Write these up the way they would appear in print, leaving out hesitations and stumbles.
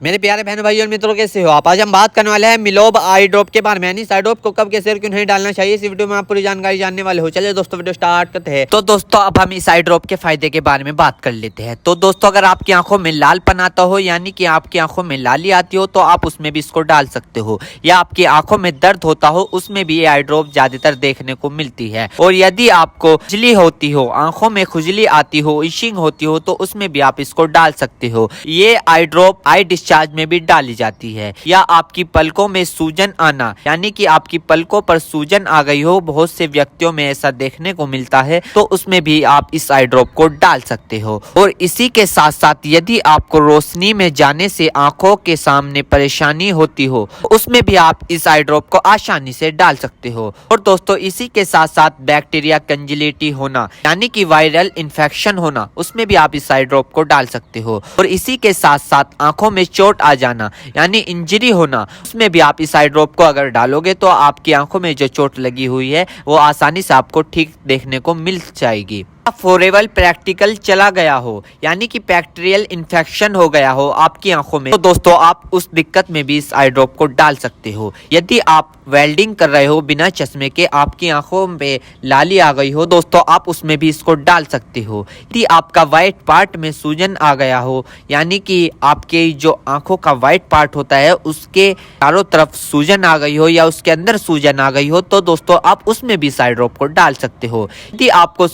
मेरे प्यारे बहनों भाइयों और मित्रों, कैसे हो आप। आज हम बात करने वाले हैं मिलोब आई ड्रॉप के बारे में, यानी इस आई ड्रॉप को कब, कैसे और क्यों नहीं डालना चाहिए। इस वीडियो में आप पूरी जानकारी जानने वाले हो। चलिए दोस्तों वीडियो स्टार्ट करते हैं। तो दोस्तों अब हम इस आई ड्रॉप के फायदे के बारे में बात कर लेते हैं। तो दोस्तों अगर आपकी आंखों में लालपन आता हो, यानी कि आपकी आंखों में लाली आती हो, तो आप उसमें भी इसको डाल सकते हो। या आपकी आंखों में दर्द होता हो, उसमें भी ये आई ड्रॉप ज्यादातर देखने को मिलती है। और यदि आपको खुजली होती हो, आंखों में खुजली आती हो, इशिंग होती हो, तो उसमें भी आप इसको डाल सकते हो। ये आई ड्रॉप आई डिस्चार्ज में भी डाली जाती है। या आपकी पलकों में सूजन आना, यानी कि आपकी पलकों पर सूजन आ गई हो, बहुत से व्यक्तियों में ऐसा देखने को मिलता है, तो उसमें भी आप इस आई ड्रॉप को डाल सकते हो। और इसी के साथ साथ यदि आपको रोशनी में जाने से आंखों के सामने परेशानी होती हो, उसमें भी आप इस आई ड्रॉप को आसानी से डाल सकते हो। और दोस्तों इसी के साथ साथ बैक्टीरिया कंजिलिटी होना, यानी कि वायरल इन्फेक्शन होना, उसमें भी आप इस आई ड्रॉप को डाल सकते हो। और इसी के साथ साथ आंखों में चोट आ जाना, यानी इंजरी होना, उसमें भी आप इस आई ड्रॉप को अगर डालोगे तो आपकी आंखों में जो चोट लगी हुई है वो आसानी से आपको ठीक देखने को मिल जाएगी। फॉरेबल प्रैक्टिकल चला गया हो, यानी कि बैक्टीरियल इन्फेक्शन हो गया हो आपकी आंखों में, तो दोस्तों आप उस दिक्कत में भी इस आई ड्रॉप को डाल सकते हो। यदि आप वेल्डिंग कर रहे हो बिना चश्मे के, आपकी आंखों में लाली आ गई हो, दोस्तों आप उसमें भी इसको डाल सकते हो। यदि आपका व्हाइट पार्ट में सूजन आ गया हो, यानी कि आपके जो आंखों का व्हाइट पार्ट होता है उसके चारों तरफ सूजन आ गई हो या उसके अंदर सूजन आ गई हो, तो दोस्तों आप उसमें भी इस आई ड्रॉप को डाल सकते हो। यदि आपको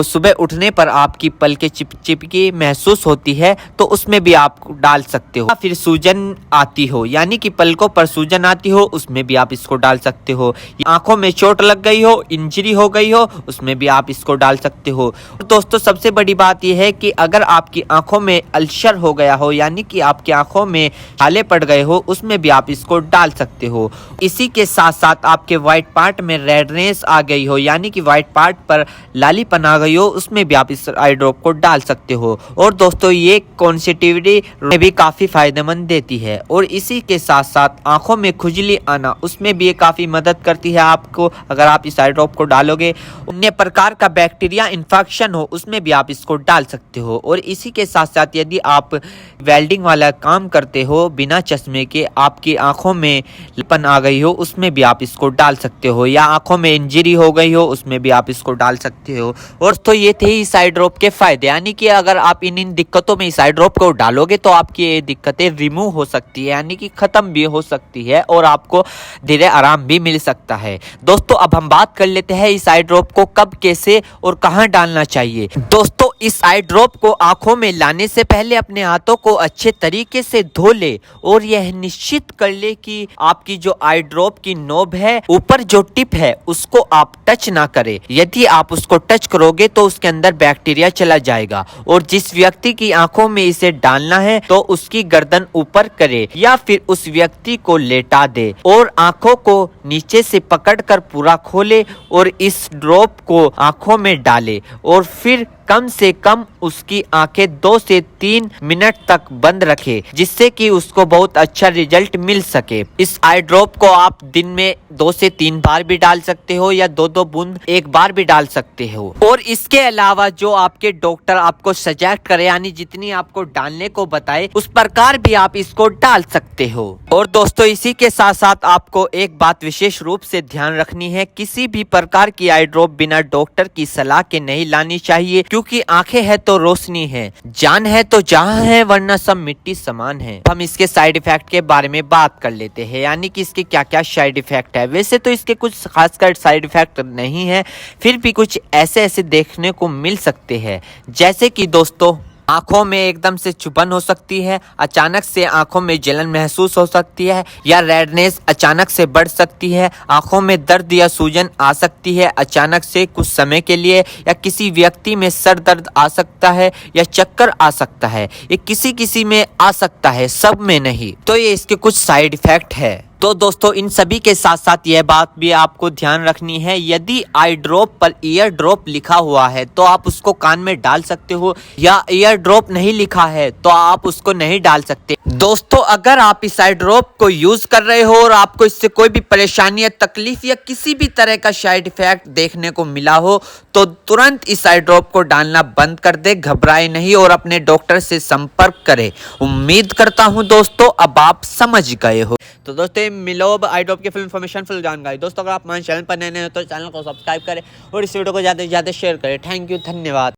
सुबह उठने पर आपकी पलकें चिपचिपकी महसूस होती है, तो उसमें भी आप डाल सकते हो। फिर सूजन आती हो, यानी कि पलकों पर सूजन आती हो, उसमें भी आप इसको डाल सकते हो। आंखों में चोट लग गई हो, इंजरी हो गई हो, उसमें भी आप इसको डाल सकते हो। और दोस्तों सबसे बड़ी बात यह है कि अगर आपकी आंखों में अल्सर हो गया हो, यानी कि आपकी आंखों में छाले पड़ गए हो, उसमें भी आप इसको डाल सकते हो। इसी के साथ साथ आपके व्हाइट पार्ट में रेडनेस आ गई हो, यानी कि व्हाइट पार्ट पर लालीपन आ गई हो, उसमें भी आप इस आई ड्रॉप को डाल सकते हो। और दोस्तों ये कॉन्सेटिविटी में भी काफी फायदेमंद देती है। और इसी के साथ साथ आंखों में खुजली आना, उसमें भी ये काफी मदद करती है आपको अगर आप इस आई ड्रॉप को डालोगे। अन्य प्रकार का बैक्टीरिया इन्फेक्शन हो, उसमें भी आप इसको डाल सकते हो। और इसी के साथ साथ यदि आप वेल्डिंग वाला काम करते हो बिना चश्मे के, आपकी आंखों में लालीपन आ गई हो, उसमें भी आप इसको डाल सकते हो। या आंखों में इंजरी हो गई हो, उसमें भी आप इसको डाल सकते हो। और तो ये थे इस आई ड्रॉप के फायदे, यानी कि अगर आप इन दिक्कतों में इस आई ड्रॉप को डालोगे तो आपकी ये दिक्कतें रिमूव हो सकती है, यानी कि खत्म भी हो सकती है और आपको धीरे आराम भी मिल सकता है। दोस्तों अब हम बात कर लेते हैं इस आई ड्रॉप को कब, कैसे और कहां डालना चाहिए। दोस्तों इस आई ड्रॉप को आंखों में लाने से पहले अपने हाथों को अच्छे तरीके से धो ले और यह निश्चित कर ले कि आपकी जो आई ड्रॉप की नोब है, ऊपर जो टिप है, उसको आप टच ना करें। यदि आप उसको टच करोगे तो उसके अंदर बैक्टीरिया चला जाएगा। और जिस व्यक्ति की आंखों में इसे डालना है तो उसकी गर्दन ऊपर करे या फिर उस व्यक्ति को लेटा दे और आंखों को नीचे से पकड़कर पूरा खोले और इस ड्रॉप को आंखों में डाले और फिर कम से कम उसकी आंखें 2 से 3 मिनट तक बंद रखे, जिससे कि उसको बहुत अच्छा रिजल्ट मिल सके। इस आई ड्रॉप को आप दिन में 2 से 3 बार भी डाल सकते हो या 2-2 बूंद एक बार भी डाल सकते हो। और इसके अलावा जो आपके डॉक्टर आपको सजेस्ट करे, यानी जितनी आपको डालने को बताए, उस प्रकार भी आप इसको डाल सकते हो। और दोस्तों इसी के साथ साथ आपको एक बात विशेष रूप से ध्यान रखनी है, किसी भी प्रकार की आई ड्रॉप बिना डॉक्टर की सलाह के नहीं लानी चाहिए, क्योंकि आंखें है तो रोशनी है, जान है तो जहां है, वरना सब मिट्टी समान है। हम इसके साइड इफेक्ट के बारे में बात कर लेते हैं, यानी कि इसके क्या क्या साइड इफेक्ट है। वैसे तो इसके कुछ खासकर साइड इफेक्ट नहीं है, फिर भी कुछ ऐसे देखने को मिल सकते हैं, जैसे कि दोस्तों आंखों में एकदम से चुभन हो सकती है, अचानक से आंखों में जलन महसूस हो सकती है, या रेडनेस अचानक से बढ़ सकती है, आंखों में दर्द या सूजन आ सकती है अचानक से कुछ समय के लिए, या किसी व्यक्ति में सर दर्द आ सकता है या चक्कर आ सकता है। ये किसी में आ सकता है, सब में नहीं। तो ये इसके कुछ साइड इफेक्ट है। तो दोस्तों इन सभी के साथ साथ यह बात भी आपको ध्यान रखनी है, यदि आई ड्रॉप पर ईयर ड्रॉप लिखा हुआ है तो आप उसको कान में डाल सकते हो, या ईयर ड्रॉप नहीं लिखा है तो आप उसको नहीं डाल सकते। दोस्तों अगर आप इस आई ड्रॉप को यूज कर रहे हो और आपको इससे कोई भी परेशानी या तकलीफ या किसी भी तरह का साइड इफेक्ट देखने को मिला हो तो तुरंत इस आई ड्रॉप को डालना बंद कर दे, घबराए नहीं और अपने डॉक्टर से संपर्क करें। उम्मीद करता हूं दोस्तों अब आप समझ गए हो। तो दोस्तों मिलो अब आई ड्रॉप की फुल इन्फॉर्मेशन, फुल जानकारी। दोस्तों अगर आप हमारे चैनल पर नए हैं तो चैनल को सब्सक्राइब करें और इस वीडियो को ज़्यादा से ज़्यादा शेयर करें। थैंक यू, धन्यवाद।